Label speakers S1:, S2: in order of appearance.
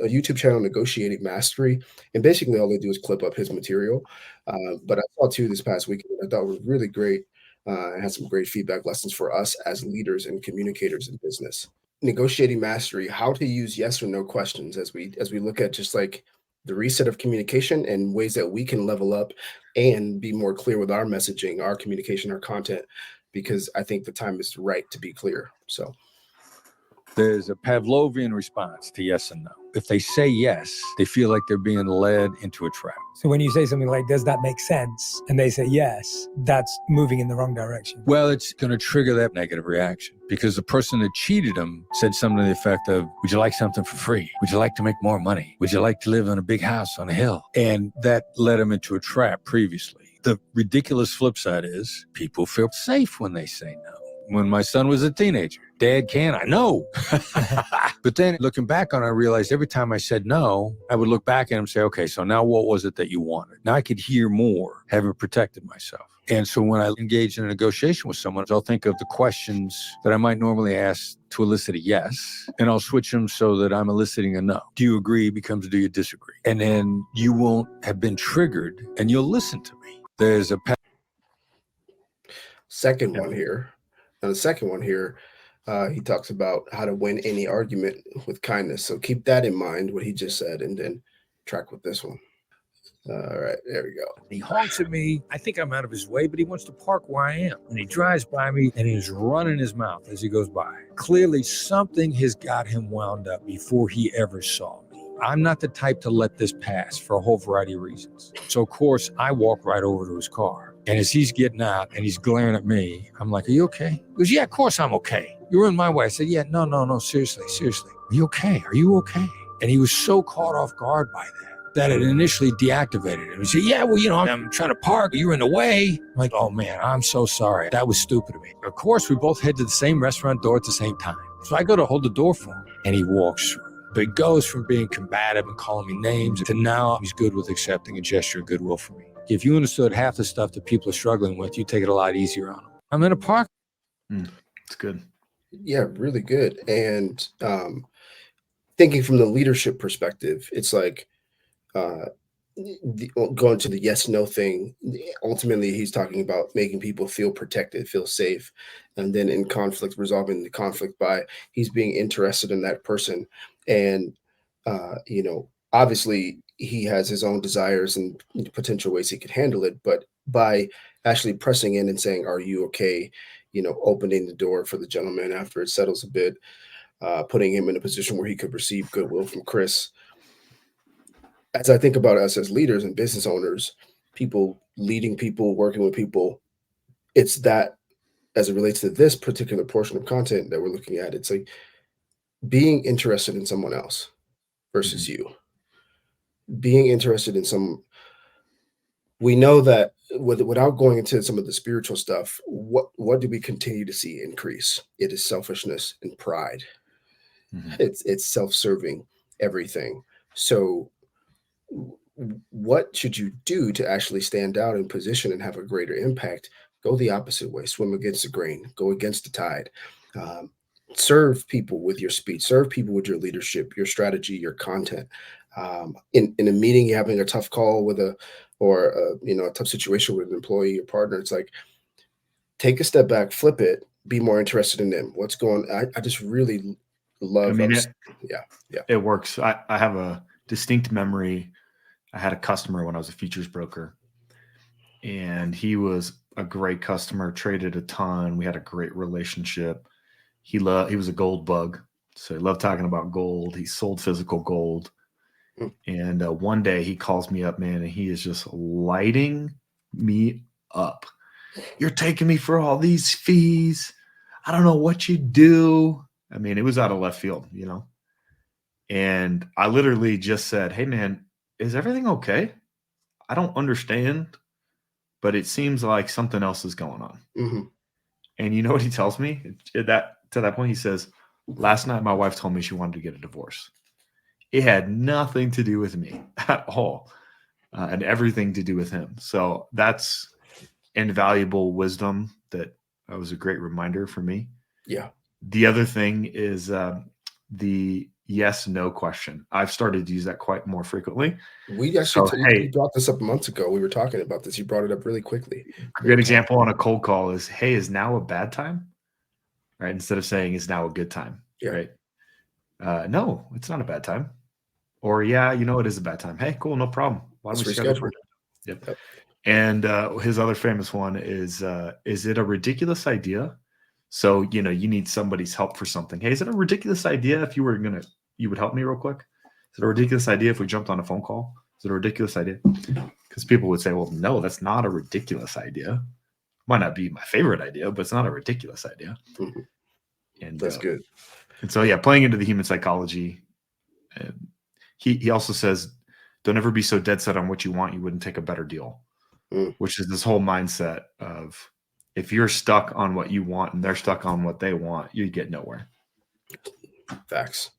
S1: a YouTube channel, Negotiating Mastery, and basically all they do is clip up his material. But I saw two this past weekend that I thought were really great. And had some great feedback lessons for us as leaders and communicators in business. Negotiating Mastery: how to use yes or no questions as we look at just like the reset of communication and ways that we can level up and be more clear with our messaging, our communication, our content, because I think the time is right to be clear. So
S2: there's a Pavlovian response to yes and no. If they say yes, they feel like they're being led into a trap.
S3: So when you say something like, does that make sense? And they say yes, that's moving in the wrong direction.
S2: Well, it's going to trigger that negative reaction because the person that cheated them said something to the effect of, would you like something for free? Would you like to make more money? Would you like to live in a big house on a hill? And that led them into a trap previously. The ridiculous flip side is people feel safe when they say no. When my son was a teenager, Dad, can I? No. But then looking back on it, I realized every time I said no, I would look back at him and say, okay, so now what was it that you wanted? Now I could hear more, having protected myself. And so when I engage in a negotiation with someone, I'll think of the questions that I might normally ask to elicit a yes, and I'll switch them so that I'm eliciting a no. Do you agree becomes do you disagree? And then you won't have been triggered and you'll listen to me. There's a
S1: second one here. Now, the second one here, he talks about how to win any argument with kindness. So keep that in mind, what he just said, and then track with this one. All right, there we go.
S2: He honks at me. I think I'm out of his way, but he wants to park where I am. And he drives by me and he's running his mouth as he goes by. Clearly, something has got him wound up before he ever saw me. I'm not the type to let this pass for a whole variety of reasons. So, of course, I walk right over to his car. And as he's getting out and he's glaring at me, I'm like, are you okay? He goes, yeah, of course I'm okay. You're in my way. I said, yeah, no, seriously. Are you okay? Are you okay? And he was so caught off guard by that it initially deactivated him. He said, yeah, well, I'm trying to park. You're in the way. I'm like, oh, man, I'm so sorry. That was stupid of me. Of course, we both head to the same restaurant door at the same time. So I go to hold the door for him, and he walks through. But he goes from being combative and calling me names to now he's good with accepting a gesture of goodwill for me. If you understood half the stuff that people are struggling with, you take it a lot easier on them. I'm in a park.
S4: It's good.
S1: Yeah, really good. And thinking from the leadership perspective, it's like going to the yes no thing. Ultimately, he's talking about making people feel protected, feel safe, and then in conflict, resolving the conflict by he's being interested in that person. And obviously he has his own desires and potential ways he could handle it, but by actually pressing in and saying, are you okay, opening the door for the gentleman after it settles a bit, putting him in a position where he could receive goodwill from Chris. As I think about us as leaders and business owners, people leading people, working with people, it's that as it relates to this particular portion of content that we're looking at, it's like being interested in someone else versus you. Being interested in we know that without going into some of the spiritual stuff, what do we continue to see increase? It is selfishness and pride. It's self-serving everything. So what should you do to actually stand out in position and have a greater impact? Go the opposite way, swim against the grain, go against the tide. Serve people with your speech, serve people with your leadership, your strategy, your content. In a meeting, you're having a tough call with a tough situation with an employee or partner. It's like, take a step back, flip it, be more interested in them. What's going on? I just really love
S4: it works. I have a distinct memory. I had a customer when I was a futures broker, and he was a great customer, traded a ton. We had a great relationship. He was a gold bug, so he loved talking about gold. He sold physical gold. And one day he calls me up, man, and he is just lighting me up. You're taking me for all these fees. I don't know what you do. I mean, it was out of left field, And I literally just said, hey, man, is everything okay? I don't understand, but it seems like something else is going on.
S1: Mm-hmm.
S4: And you know what he tells me? To that point, he says, last night my wife told me she wanted to get a divorce. It had nothing to do with me at all, and everything to do with him. So that's invaluable wisdom that was a great reminder for me.
S1: Yeah.
S4: The other thing is the yes, no question. I've started to use that quite more frequently.
S1: We actually
S4: So,
S1: you brought this up months ago. We were talking about this. You brought it up really quickly.
S4: A good example on a cold call is, hey, is now a bad time? Right? Instead of saying, is now a good time?
S1: Yeah.
S4: Right? No, it's not a bad time. Or, yeah, it is a bad time. Hey, cool, no problem. Why don't we schedule for it? Yep. And his other famous one is it a ridiculous idea? So, you need somebody's help for something. Hey, is it a ridiculous idea if you would help me real quick? Is it a ridiculous idea if we jumped on a phone call? Is it a ridiculous idea? Because people would say, well, no, that's not a ridiculous idea. Might not be my favorite idea, but it's not a ridiculous idea.
S1: Mm-hmm.
S4: And
S1: that's good.
S4: And so, playing into the human psychology, he also says, don't ever be so dead set on what you want, you wouldn't take a better deal, which is this whole mindset of if you're stuck on what you want and they're stuck on what they want, you get nowhere.
S1: Facts.